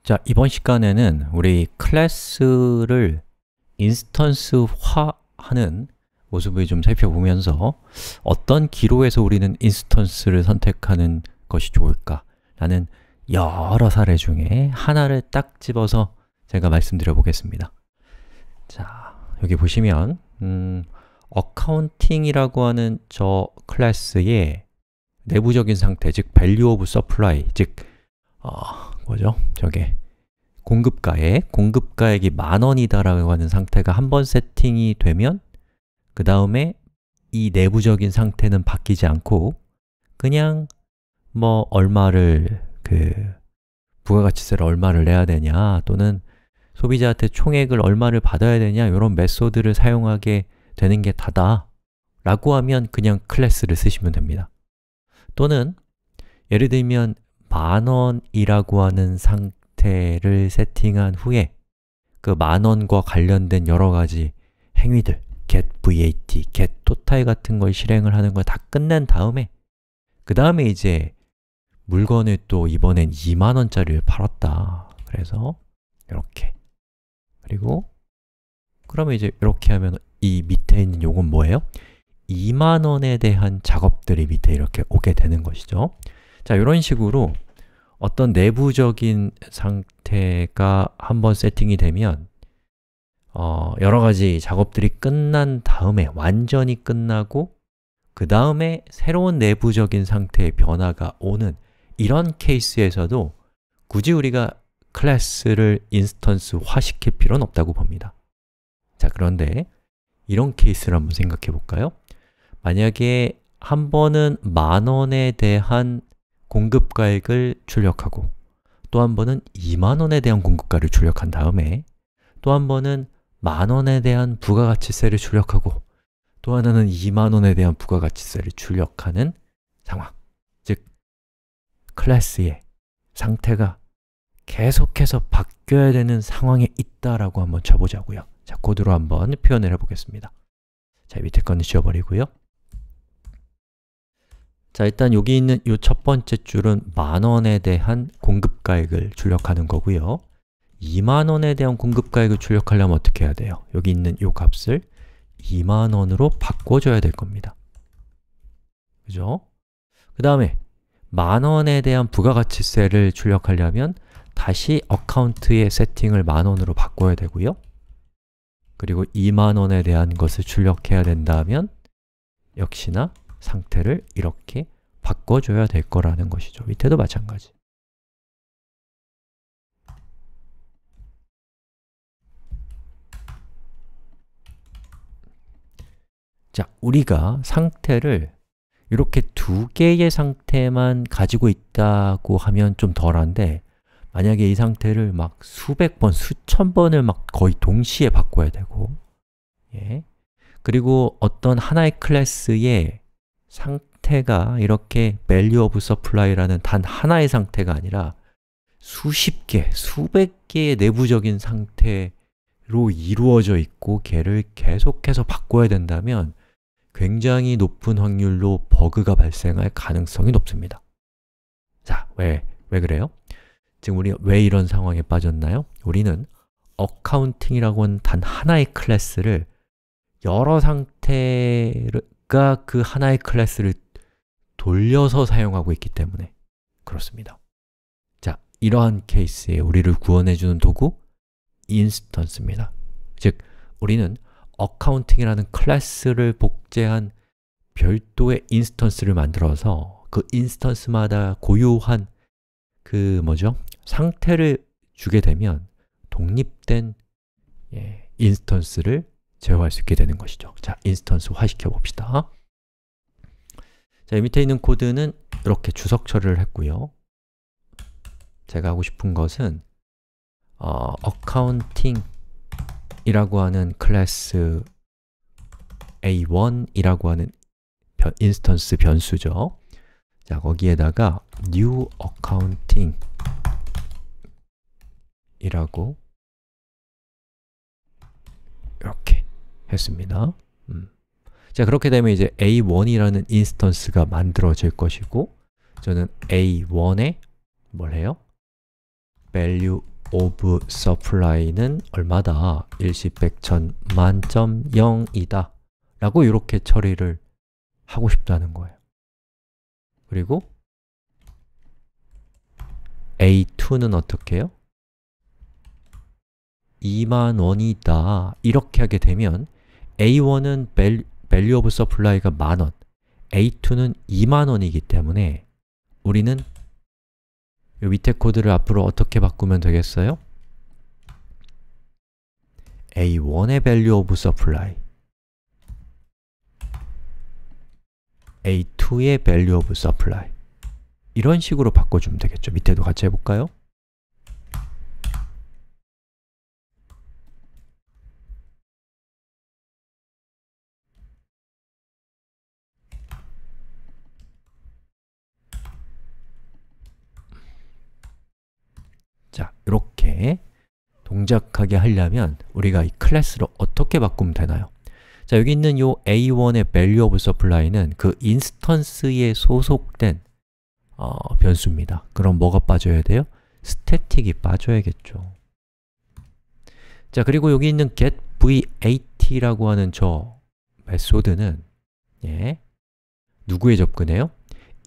자, 이번 시간에는 우리 클래스를 인스턴스화하는 모습을 좀 살펴보면서 어떤 기로에서 우리는 인스턴스를 선택하는 것이 좋을까? 라는 여러 사례 중에 하나를 딱 집어서 제가 말씀드려 보겠습니다. 자, 여기 보시면 accounting이라고 하는 저 클래스의 내부적인 상태, 즉 value of supply, 즉 뭐죠? 저게 공급가액이 10,000원이다 라고 하는 상태가 한번 세팅이 되면 그 다음에 이 내부적인 상태는 바뀌지 않고 그냥 뭐 얼마를 부가가치세를 얼마를 내야 되냐 또는 소비자한테 총액을 얼마를 받아야 되냐 이런 메소드를 사용하게 되는 게 다다 라고 하면 그냥 클래스를 쓰시면 됩니다. 또는 예를 들면 10,000원이라고 하는 상태를 세팅한 후에 그 10,000원과 관련된 여러 가지 행위들 get VAT, get total 같은 걸 실행을 하는 걸 다 끝낸 다음에 그 다음에 이제 물건을 또 이번엔 20,000원짜리를 팔았다. 그래서 이렇게 그리고 그러면 이제 이렇게 하면 이 밑에 있는 요건 뭐예요? 20,000원에 대한 작업들이 밑에 이렇게 오게 되는 것이죠. 자, 이런 식으로 어떤 내부적인 상태가 한번 세팅이 되면 여러 가지 작업들이 끝난 다음에 완전히 끝나고 그 다음에 새로운 내부적인 상태의 변화가 오는 이런 케이스에서도 굳이 우리가 클래스를 인스턴스화 시킬 필요는 없다고 봅니다. 자, 그런데 이런 케이스를 한번 생각해 볼까요? 만약에 한 번은 10,000원에 대한 공급가액을 출력하고 또 한 번은 20,000원에 대한 공급가를 출력한 다음에 또 한 번은 10,000원에 대한 부가가치세를 출력하고 또 하나는 20,000원에 대한 부가가치세를 출력하는 상황, 즉 클래스의 상태가 계속해서 바뀌어야 되는 상황에 있다라고 한번 쳐보자고요. 자, 코드로 한번 표현을 해보겠습니다. 자, 밑에 거는 지워버리고요. 자, 일단 여기 있는 이 첫 번째 줄은 10,000원에 대한 공급가액을 출력하는 거고요. 20,000원에 대한 공급가액을 출력하려면 어떻게 해야 돼요? 여기 있는 이 값을 20,000원으로 바꿔줘야 될 겁니다. 그죠? 그 다음에 10,000원에 대한 부가가치세를 출력하려면 다시 어카운트의 세팅을 10,000원으로 바꿔야 되고요. 그리고 20,000원에 대한 것을 출력해야 된다면 역시나 상태를 이렇게 바꿔줘야 될 거라는 것이죠. 밑에도 마찬가지. 자, 우리가 상태를 이렇게 두 개의 상태만 가지고 있다고 하면 좀 덜한데 만약에 이 상태를 막 수백 번, 수천 번을 막 거의 동시에 바꿔야 되고 그리고 어떤 하나의 클래스의 상태가 이렇게 value of supply라는 단 하나의 상태가 아니라 수십 개, 수백 개의 내부적인 상태로 이루어져 있고 걔를 계속해서 바꿔야 된다면 굉장히 높은 확률로 버그가 발생할 가능성이 높습니다. 자, 왜 그래요? 지금 우리가 왜 이런 상황에 빠졌나요? 우리는 accounting이라고 하는 단 하나의 클래스를 여러 상태가 그 하나의 클래스를 돌려서 사용하고 있기 때문에 그렇습니다. 자, 이러한 케이스에 우리를 구원해주는 도구 인스턴스입니다. 즉, 우리는 accounting이라는 클래스를 복제한 별도의 인스턴스를 만들어서 그 인스턴스마다 고유한 상태를 주게 되면 독립된 인스턴스를 제어할 수 있게 되는 것이죠. 자, 인스턴스화 시켜 봅시다. 자, 밑에 있는 코드는 이렇게 주석 처리를 했고요. 제가 하고 싶은 것은 accounting이라고 하는 클래스 A1이라고 하는 인스턴스 변수죠. 자, 거기에다가 new accounting 이라고 이렇게 했습니다. 자, 그렇게 되면 이제 A1이라는 인스턴스가 만들어질 것이고 저는 A1에 뭘 해요? value of supply는 얼마다? 일시, 백천, 만점, 0이다 라고 이렇게 처리를 하고 싶다는 거예요. 그리고 A2는 어떻게 해요? 2만 원이다 이렇게 하게 되면 A1은 value of supply가 만원, A2는 2만 원이기 때문에 우리는 이 밑에 코드를 앞으로 어떻게 바꾸면 되겠어요? A1의 value of supply, A2의 value of supply 이런 식으로 바꿔주면 되겠죠. 밑에도 같이 해볼까요? 자, 이렇게 동작하게 하려면 우리가 이 클래스를 어떻게 바꾸면 되나요? 자, 여기 있는 이 A1의 value of supply는 그 인스턴스에 소속된 변수입니다. 그럼 뭐가 빠져야 돼요? 스태틱이 빠져야겠죠. 자, 그리고 여기 있는 getVat라고 하는 저 메소드는 누구에 접근해요?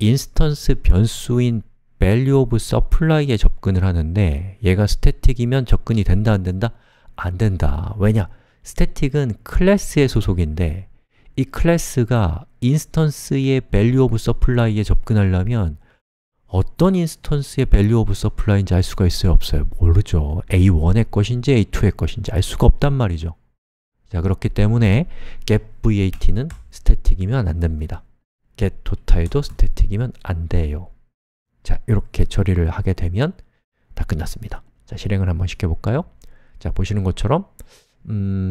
인스턴스 변수인 value of supply에 접근을 하는데 얘가 스태틱이면 접근이 된다, 안 된다? 안 된다. 왜냐? 스태틱은 클래스의 소속인데 이 클래스가 인스턴스의 value of supply에 접근하려면 어떤 인스턴스의 value of supply인지 알 수가 있어요? 없어요? 모르죠. A1의 것인지 A2의 것인지 알 수가 없단 말이죠. 자, 그렇기 때문에 getVat는 스태틱이면 안 됩니다. getTotal도 스태틱이면 안 돼요. 자, 이렇게 처리를 하게 되면 다 끝났습니다. 자, 실행을 한번 시켜볼까요? 자, 보시는 것처럼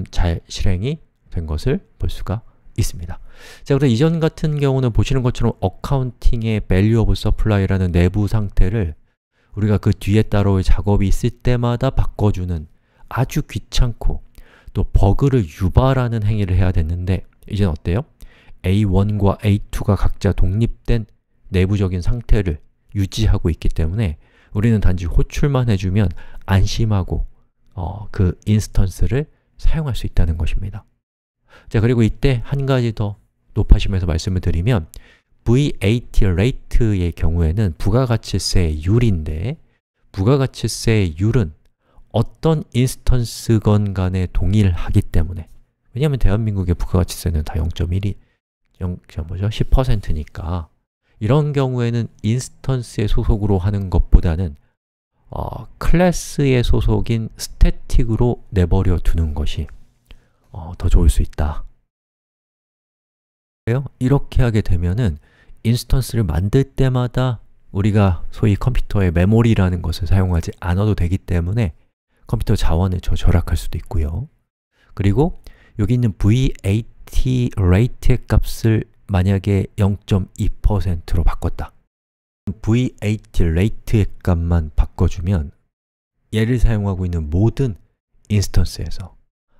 잘 실행이 된 것을 볼 수가 있습니다. 자, 그럼 이전 같은 경우는 보시는 것처럼 어카운팅의 value of supply라는 내부 상태를 우리가 그 뒤에 따로 작업이 있을 때마다 바꿔주는 아주 귀찮고 또 버그를 유발하는 행위를 해야 됐는데 이제는 어때요? A1과 A2가 각자 독립된 내부적인 상태를 유지하고 있기 때문에 우리는 단지 호출만 해주면 안심하고 그 인스턴스를 사용할 수 있다는 것입니다. 자, 그리고 이때 한 가지 더 높아지면서 말씀을 드리면 VAT rate의 경우에는 부가가치세의 율인데 부가가치세의 율은 어떤 인스턴스건 간에 동일하기 때문에 왜냐하면 대한민국의 부가가치세는 다 0.1이 10%니까 이런 경우에는 인스턴스의 소속으로 하는 것보다는 클래스의 소속인 스태틱으로 내버려 두는 것이 더 좋을 수 있다. 이렇게 하게 되면은 인스턴스를 만들 때마다 우리가 소위 컴퓨터의 메모리라는 것을 사용하지 않아도 되기 때문에 컴퓨터 자원을 절약할 수도 있고요. 그리고 여기 있는 VAT rate의 값을 만약에 0.2%로 바꿨다. VAT rate의 값만 바꿔주면 얘를 사용하고 있는 모든 인스턴스에서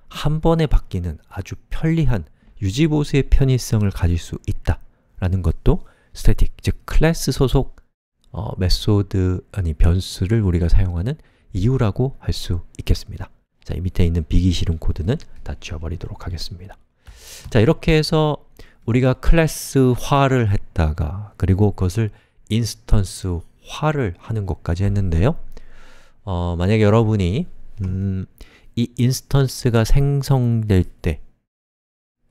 한 번에 바뀌는 아주 편리한 유지보수의 편의성을 가질 수 있다라는 것도 스태틱, 즉 클래스 소속 메소드, 변수를 우리가 사용하는 이유라고 할 수 있겠습니다. 자, 이 밑에 있는 비기 싫은 코드는 다 지워버리도록 하겠습니다. 자, 이렇게 해서 우리가 클래스화를 했다가 그리고 그것을 인스턴스화를 하는 것까지 했는데요. 만약에 여러분이 이 인스턴스가 생성될 때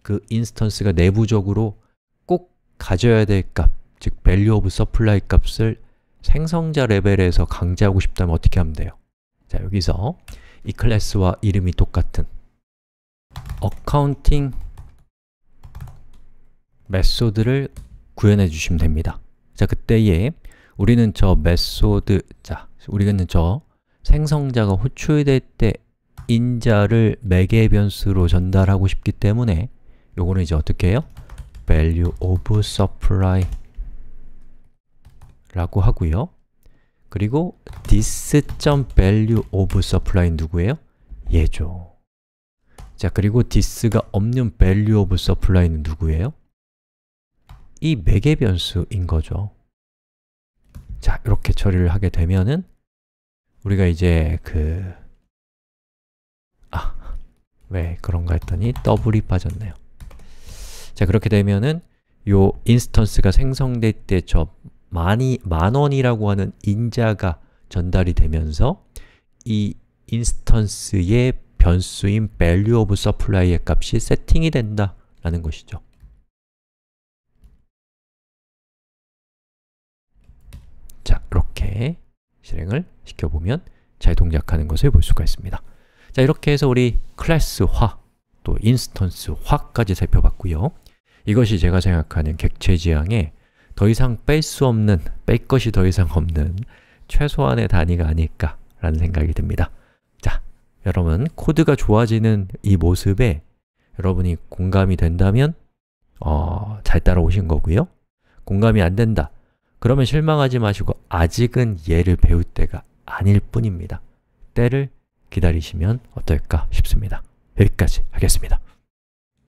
그 인스턴스가 내부적으로 꼭 가져야 될 값, 즉 value of supply 값을 생성자 레벨에서 강제하고 싶다면 어떻게 하면 돼요? 자, 여기서 이 클래스와 이름이 똑같은 accounting 메소드를 구현해 주시면 됩니다. 자, 그때에 우리는 저 메소드, 우리는 저 생성자가 호출될 때 인자를 매개 변수로 전달하고 싶기 때문에 요거는 이제 어떻게 해요? value of supply 라고 하고요. 그리고 this.value of supply는 누구예요? 얘죠. 자, 그리고 this가 없는 value of supply는 누구예요? 이 매개 변수인 거죠. 자, 이렇게 처리를 하게 되면은 우리가 이제 왜 그런가 했더니 더블이 빠졌네요. 자, 그렇게 되면은 요 인스턴스가 생성될 때 저 만원이라고 하는 인자가 전달이 되면서 이 인스턴스의 변수인 value of supply의 값이 세팅이 된다 라는 것이죠. 자, 이렇게 실행을 시켜보면 잘 동작하는 것을 볼 수가 있습니다. 자, 이렇게 해서 우리 클래스화, 또 인스턴스화까지 살펴봤고요. 이것이 제가 생각하는 객체 지향에 더 이상 뺄 수 없는, 뺄 것이 더 이상 없는 최소한의 단위가 아닐까라는 생각이 듭니다. 자, 여러분, 코드가 좋아지는 이 모습에 여러분이 공감이 된다면 잘 따라오신 거고요. 공감이 안 된다. 그러면 실망하지 마시고 아직은 얘를 배울 때가 아닐 뿐입니다. 때를 기다리시면 어떨까 싶습니다. 여기까지 하겠습니다.